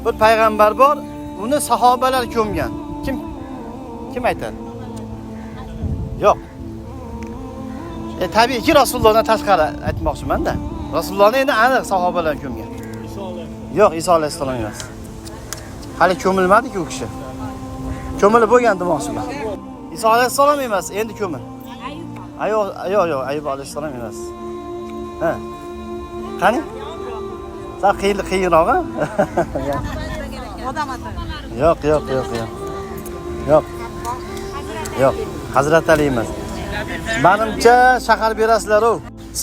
bir payg'ambar bor, uni sahobalar ko'mgan. Kim aytadi? Yo'q. Tabiiyki Rasulullohdan tashqari aytmoqchiman-da. Rasulullohni endi aniq sahobalar ko'mgan. Yo'q, Iso alayhissalom emas. Hali ko'milmadi-ku u kishi. Ko'milib bo'lgan demoqchiman. Iso alayhissalom emas, endi ko'mil. Yo'q, Ayub alayhissalom emas. Ha. Qani? Sal qiyinroq-a? Odam ati. Yo'q. Yo'q, Hazrat Ali emas. Menimcha shahar berasizlar-ku.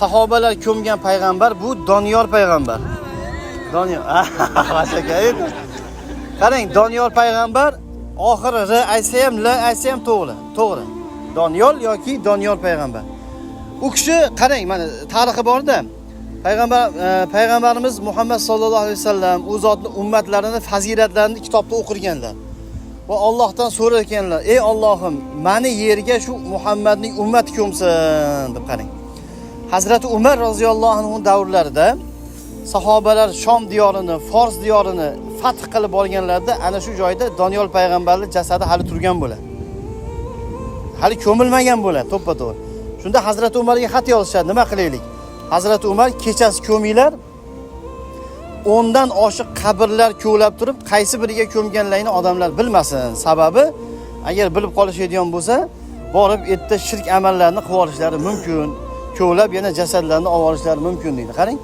Sahobalar ko'mgan payg'ambar bu Doniyor payg'ambar. Doniyor. Vashakaydi. Qarang, Doniyor payg'ambar oxiri R aytsa ham, L aytsa ham to'g'ri. Doniyor yoki Doniyor payg'ambar. U kishi qarang, mana tarixi bor-da. Payg'ambarimiz Muhammad sallallohu alayhi vasallam u zotning ummatlarini fazilatlarini kitobda o'qirganlar. Va Allohdan so'rar ekanlar: "Ey Allohim, meni yerga shu Muhammadning ummati ko'msin" deb qarang. Hazrati Umar roziyallohu anhu davrlarida sahobalar Shom diyorini, Fors diyorini fath qilib olganlarida ana shu joyda Doniyor payg'ambarning jasadi hali turgan bo'ladi. Hali ko'milmagan bo'ladi, to'ppa-to'g'ri. Shunda Hazrati Umarga xat yozishadi, nima qilaylik? Hazrati Umar kechasi ko'minglar, 10 dan oshiq qabrlar ko'lab turib, qaysi biriga ko'mganlarini odamlar bilmasin. Sababi, agar bilib qolishadigan bo'lsa, borib erta shirk amallarni qilib olishlari mumkin. Ko'lab yana jasadlarni olib olishlari mumkin deydi. Qarang,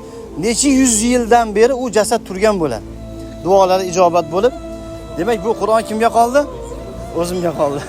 necha 100 yildan beri u jasad turgan bo'ladi. Duolari ijobat bo'lib, demak bu Qur'on kimga qoldi? O'zimga qoldi.